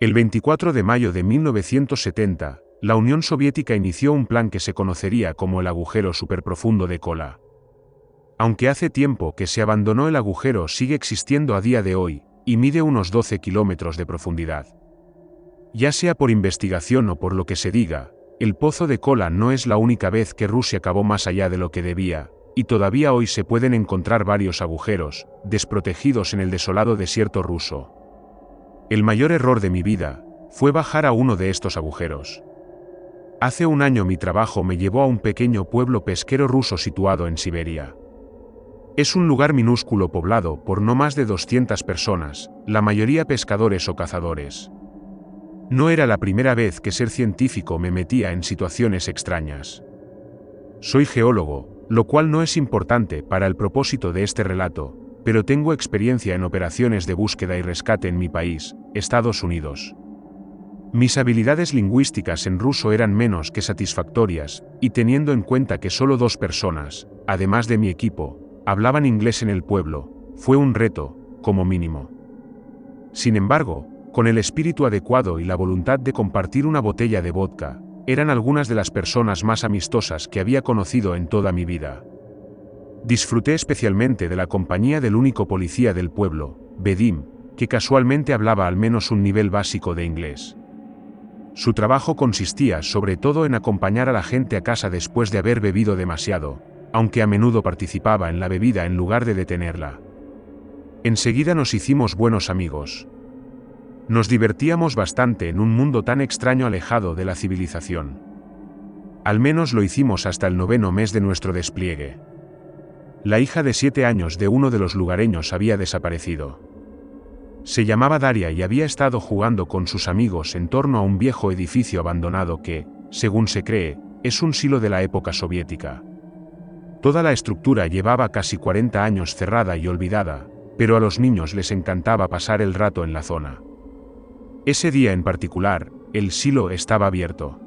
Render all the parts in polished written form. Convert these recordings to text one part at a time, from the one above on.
El 24 de mayo de 1970, la Unión Soviética inició un plan que se conocería como el agujero superprofundo de Kola. Aunque hace tiempo que se abandonó, el agujero sigue existiendo a día de hoy, y mide unos 12 kilómetros de profundidad. Ya sea por investigación o por lo que se diga, el pozo de Kola no es la única vez que Rusia cavó más allá de lo que debía, y todavía hoy se pueden encontrar varios agujeros, desprotegidos en el desolado desierto ruso. El mayor error de mi vida fue bajar a uno de estos agujeros. Hace un año mi trabajo me llevó a un pequeño pueblo pesquero ruso situado en Siberia. Es un lugar minúsculo poblado por no más de 200 personas, la mayoría pescadores o cazadores. No era la primera vez que ser científico me metía en situaciones extrañas. Soy geólogo, lo cual no es importante para el propósito de este relato, pero tengo experiencia en operaciones de búsqueda y rescate en mi país, Estados Unidos. Mis habilidades lingüísticas en ruso eran menos que satisfactorias, y teniendo en cuenta que solo 2 personas, además de mi equipo, hablaban inglés en el pueblo, fue un reto, como mínimo. Sin embargo, con el espíritu adecuado y la voluntad de compartir una botella de vodka, eran algunas de las personas más amistosas que había conocido en toda mi vida. Disfruté especialmente de la compañía del único policía del pueblo, Vadim, que casualmente hablaba al menos un nivel básico de inglés. Su trabajo consistía sobre todo en acompañar a la gente a casa después de haber bebido demasiado, aunque a menudo participaba en la bebida en lugar de detenerla. Enseguida nos hicimos buenos amigos. Nos divertíamos bastante en un mundo tan extraño, alejado de la civilización. Al menos lo hicimos hasta el 9º mes de nuestro despliegue. La hija de 7 años de uno de los lugareños había desaparecido. Se llamaba Daria y había estado jugando con sus amigos en torno a un viejo edificio abandonado que, según se cree, es un silo de la época soviética. Toda la estructura llevaba casi 40 años cerrada y olvidada, pero a los niños les encantaba pasar el rato en la zona. Ese día en particular, el silo estaba abierto.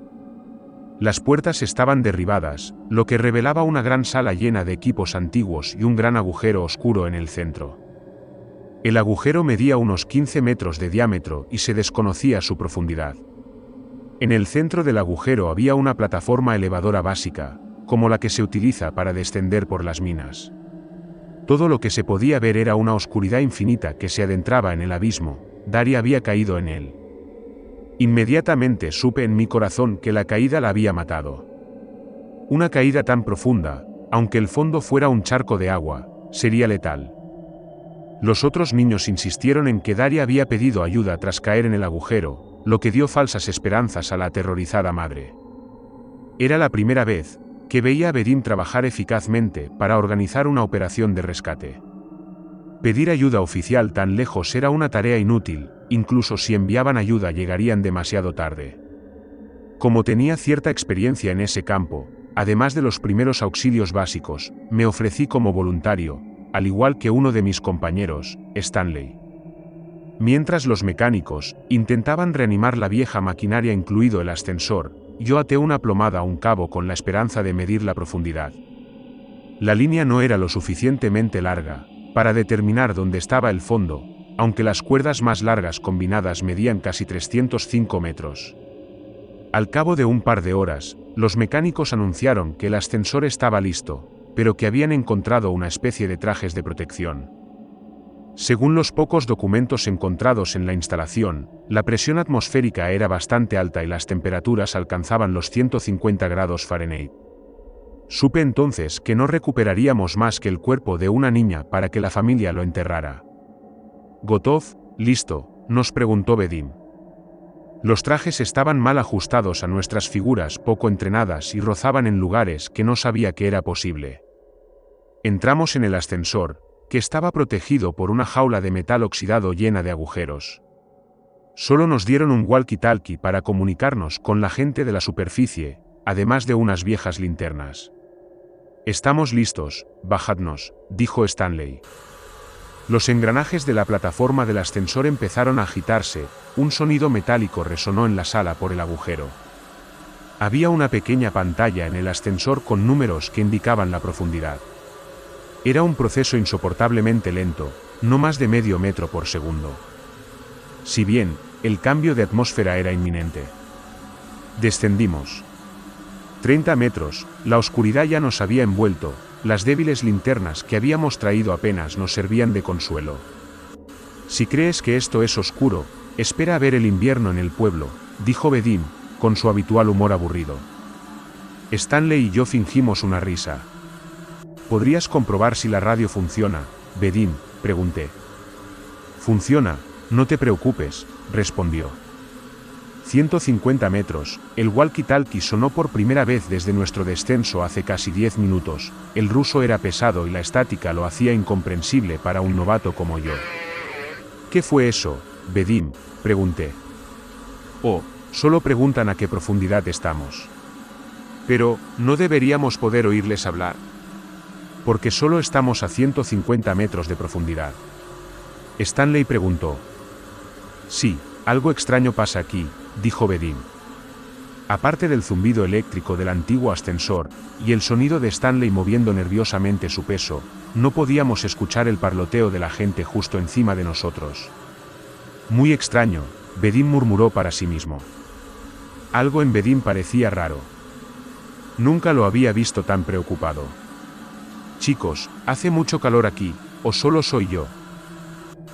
Las puertas estaban derribadas, lo que revelaba una gran sala llena de equipos antiguos y un gran agujero oscuro en el centro. El agujero medía unos 15 metros de diámetro y se desconocía su profundidad. En el centro del agujero había una plataforma elevadora básica, como la que se utiliza para descender por las minas. Todo lo que se podía ver era una oscuridad infinita que se adentraba en el abismo. Daria había caído en él. Inmediatamente supe en mi corazón que la caída la había matado. Una caída tan profunda, aunque el fondo fuera un charco de agua, sería letal. Los otros niños insistieron en que Daria había pedido ayuda tras caer en el agujero, lo que dio falsas esperanzas a la aterrorizada madre. Era la primera vez que veía a Vadim trabajar eficazmente para organizar una operación de rescate. Pedir ayuda oficial tan lejos era una tarea inútil, incluso si enviaban ayuda llegarían demasiado tarde. Como tenía cierta experiencia en ese campo, además de los primeros auxilios básicos, me ofrecí como voluntario, al igual que uno de mis compañeros, Stanley. Mientras los mecánicos intentaban reanimar la vieja maquinaria incluido el ascensor, yo até una plomada a un cabo con la esperanza de medir la profundidad. La línea no era lo suficientemente larga para determinar dónde estaba el fondo, aunque las cuerdas más largas combinadas medían casi 305 metros. Al cabo de un par de horas, los mecánicos anunciaron que el ascensor estaba listo, pero que habían encontrado una especie de trajes de protección. Según los pocos documentos encontrados en la instalación, la presión atmosférica era bastante alta y las temperaturas alcanzaban los 150 grados Fahrenheit. Supe entonces que no recuperaríamos más que el cuerpo de una niña para que la familia lo enterrara. ¿Gotov, listo?, nos preguntó Vadim. Los trajes estaban mal ajustados a nuestras figuras poco entrenadas y rozaban en lugares que no sabía que era posible. Entramos en el ascensor, que estaba protegido por una jaula de metal oxidado llena de agujeros. Solo nos dieron un walkie-talkie para comunicarnos con la gente de la superficie, además de unas viejas linternas. «Estamos listos, bajadnos», dijo Stanley. Los engranajes de la plataforma del ascensor empezaron a agitarse, un sonido metálico resonó en la sala por el agujero. Había una pequeña pantalla en el ascensor con números que indicaban la profundidad. Era un proceso insoportablemente lento, no más de medio metro por segundo. Si bien El cambio de atmósfera era inminente. Descendimos. 30 metros, la oscuridad ya nos había envuelto, las débiles linternas que habíamos traído apenas nos servían de consuelo. Si crees que esto es oscuro, espera a ver el invierno en el pueblo, dijo Bedim, con su habitual humor aburrido. Stanley y yo fingimos una risa. ¿Podrías comprobar si la radio funciona, Bedim?, pregunté. Funciona, no te preocupes, respondió. 150 metros, el walkie-talkie sonó por primera vez desde nuestro descenso hace casi 10 minutos, el ruso era pesado y la estática lo hacía incomprensible para un novato como yo. ¿Qué fue eso, Bedim?, pregunté. Oh, solo preguntan a qué profundidad estamos. Pero, ¿no deberíamos poder oírles hablar? Porque solo estamos a 150 metros de profundidad. Stanley preguntó. Sí, algo extraño pasa aquí, dijo Bedim. Aparte del zumbido eléctrico del antiguo ascensor, y el sonido de Stanley moviendo nerviosamente su peso, no podíamos escuchar el parloteo de la gente justo encima de nosotros. Muy extraño, Bedim murmuró para sí mismo. Algo en Bedim parecía raro. Nunca lo había visto tan preocupado. Chicos, ¿hace mucho calor aquí, o solo soy yo?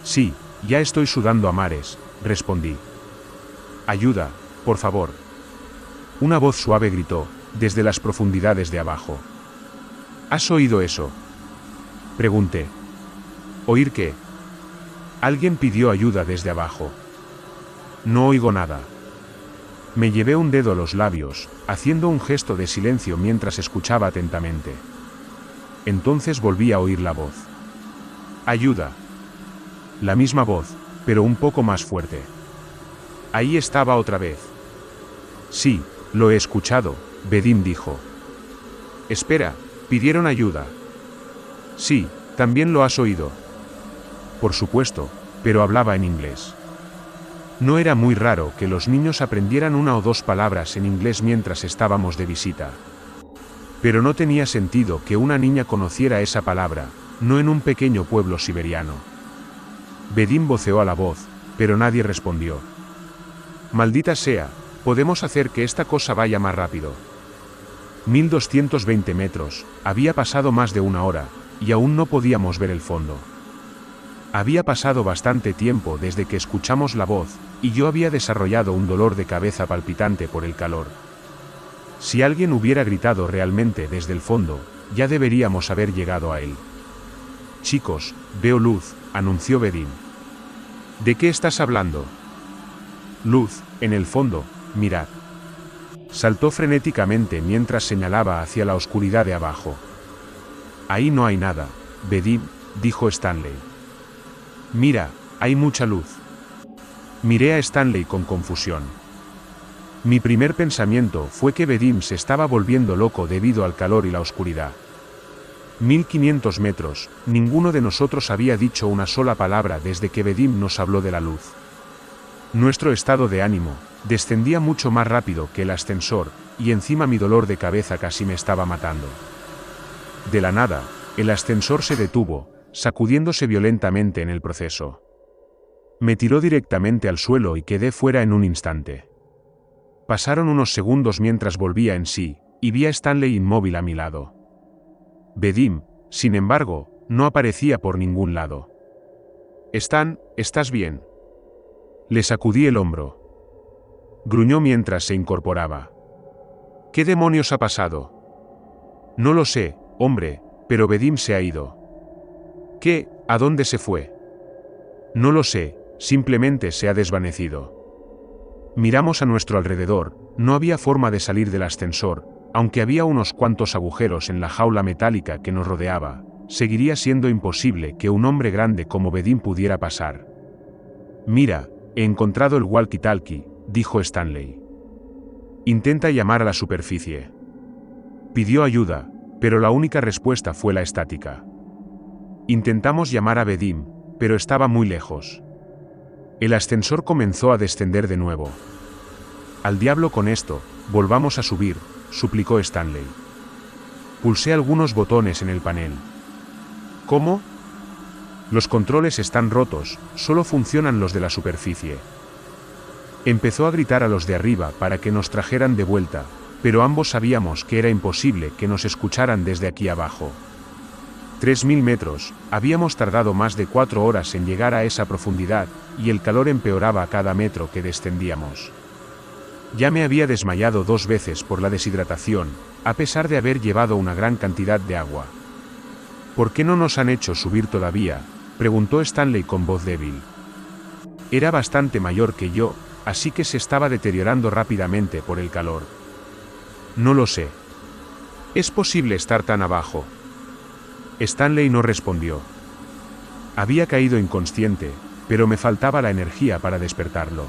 Sí, ya estoy sudando a mares, respondí. Ayuda, por favor. Una voz suave gritó, desde las profundidades de abajo. ¿Has oído eso?, pregunté. ¿Oír qué? Alguien pidió ayuda desde abajo. No oigo nada. Me llevé un dedo a los labios, haciendo un gesto de silencio mientras escuchaba atentamente. Entonces volví a oír la voz. Ayuda. La misma voz, pero un poco más fuerte. Ahí estaba otra vez. Sí, lo he escuchado, Bedim dijo. Espera, pidieron ayuda. Sí, también lo has oído. Por supuesto, pero hablaba en inglés. No era muy raro que los niños aprendieran una o dos palabras en inglés mientras estábamos de visita. Pero no tenía sentido que una niña conociera esa palabra, no en un pequeño pueblo siberiano. Bedim voceó a la voz, pero nadie respondió. Maldita sea, podemos hacer que esta cosa vaya más rápido. 1220 metros, había pasado más de una hora, y aún no podíamos ver el fondo. Había pasado bastante tiempo desde que escuchamos la voz, y yo había desarrollado un dolor de cabeza palpitante por el calor. Si alguien hubiera gritado realmente desde el fondo, ya deberíamos haber llegado a él. Chicos, veo luz, anunció Bedim. ¿De qué estás hablando? Luz, en el fondo, mirad. Saltó frenéticamente mientras señalaba hacia la oscuridad de abajo. Ahí no hay nada, Bedim, dijo Stanley. Mira, hay mucha luz. Miré a Stanley con confusión. Mi primer pensamiento fue que Bedim se estaba volviendo loco debido al calor y la oscuridad. 1500 metros, ninguno de nosotros había dicho una sola palabra desde que Bedim nos habló de la luz. Nuestro estado de ánimo descendía mucho más rápido que el ascensor, y encima mi dolor de cabeza casi me estaba matando. De la nada, el ascensor se detuvo, sacudiéndose violentamente en el proceso. Me tiró directamente al suelo y quedé fuera en un instante. Pasaron unos segundos mientras volvía en sí, y vi a Stanley inmóvil a mi lado. Bedim, sin embargo, no aparecía por ningún lado. Stan, ¿estás bien? Le sacudí el hombro. Gruñó mientras se incorporaba. ¿Qué demonios ha pasado? No lo sé, hombre, pero Bedim se ha ido. ¿Qué? ¿A dónde se fue? No lo sé, simplemente se ha desvanecido. Miramos a nuestro alrededor, no había forma de salir del ascensor, aunque había unos cuantos agujeros en la jaula metálica que nos rodeaba, seguiría siendo imposible que un hombre grande como Bedim pudiera pasar. Mira, he encontrado el walkie-talkie, dijo Stanley. Intenta llamar a la superficie. Pidió ayuda, pero la única respuesta fue la estática. Intentamos llamar a Bedim, pero estaba muy lejos. El ascensor comenzó a descender de nuevo. Al diablo con esto, volvamos a subir, suplicó Stanley. Pulsé algunos botones en el panel. ¿Cómo? Los controles están rotos, solo funcionan los de la superficie. Empezó a gritar a los de arriba para que nos trajeran de vuelta, pero ambos sabíamos que era imposible que nos escucharan desde aquí abajo. 3000 metros, habíamos tardado más de 4 horas en llegar a esa profundidad, y el calor empeoraba a cada metro que descendíamos. Ya me había desmayado 2 veces por la deshidratación, a pesar de haber llevado una gran cantidad de agua. ¿Por qué no nos han hecho subir todavía?, preguntó Stanley con voz débil. Era bastante mayor que yo, así que se estaba deteriorando rápidamente por el calor. No lo sé. ¿Es posible estar tan abajo? Stanley no respondió. Había caído inconsciente, pero me faltaba la energía para despertarlo.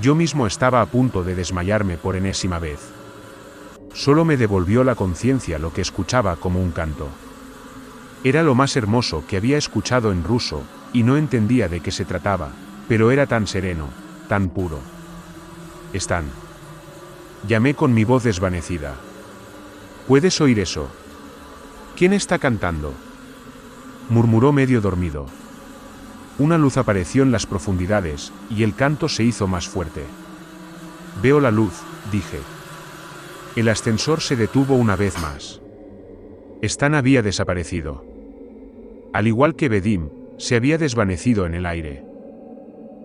Yo mismo estaba a punto de desmayarme por enésima vez. Solo me devolvió la conciencia lo que escuchaba como un canto. Era lo más hermoso que había escuchado en ruso, y no entendía de qué se trataba, pero era tan sereno, tan puro. Stan. Llamé con mi voz desvanecida. ¿Puedes oír eso? ¿Quién está cantando?, murmuró medio dormido. Una luz apareció en las profundidades, y el canto se hizo más fuerte. Veo la luz, dije. El ascensor se detuvo una vez más. Stan había desaparecido. Al igual que Vadim, se había desvanecido en el aire.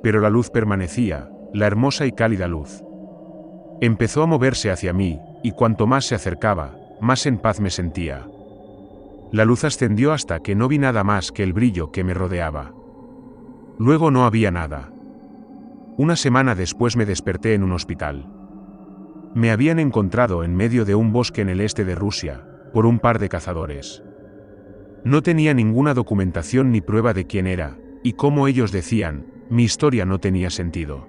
Pero la luz permanecía, la hermosa y cálida luz. Empezó a moverse hacia mí, y cuanto más se acercaba, más en paz me sentía. La luz ascendió hasta que no vi nada más que el brillo que me rodeaba. Luego no había nada. Una semana después me desperté en un hospital. Me habían encontrado en medio de un bosque en el este de Rusia, por un par de cazadores. No tenía ninguna documentación ni prueba de quién era, y como ellos decían, mi historia no tenía sentido.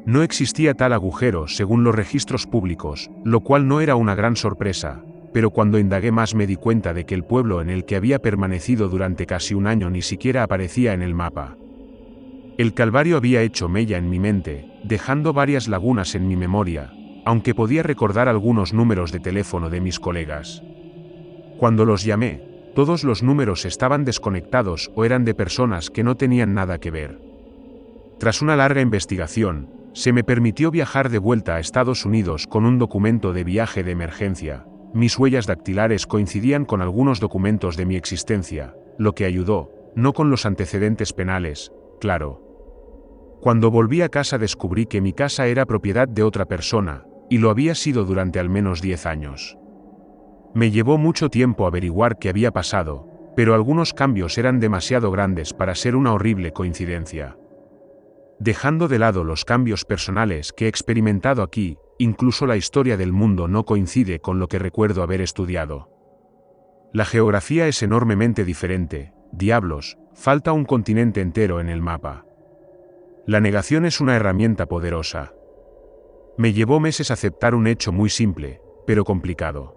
No existía tal agujero según los registros públicos, lo cual no era una gran sorpresa, pero cuando indagué más me di cuenta de que el pueblo en el que había permanecido durante casi un año ni siquiera aparecía en el mapa. El calvario había hecho mella en mi mente, dejando varias lagunas en mi memoria, aunque podía recordar algunos números de teléfono de mis colegas. Cuando los llamé, todos los números estaban desconectados o eran de personas que no tenían nada que ver. Tras una larga investigación, se me permitió viajar de vuelta a Estados Unidos con un documento de viaje de emergencia. Mis huellas dactilares coincidían con algunos documentos de mi existencia, lo que ayudó, no con los antecedentes penales, claro. Cuando volví a casa descubrí que mi casa era propiedad de otra persona, y lo había sido durante al menos 10 años. Me llevó mucho tiempo averiguar qué había pasado, pero algunos cambios eran demasiado grandes para ser una horrible coincidencia. Dejando de lado los cambios personales que he experimentado aquí, incluso la historia del mundo no coincide con lo que recuerdo haber estudiado. La geografía es enormemente diferente, diablos, falta un continente entero en el mapa. La negación es una herramienta poderosa. Me llevó meses aceptar un hecho muy simple, pero complicado.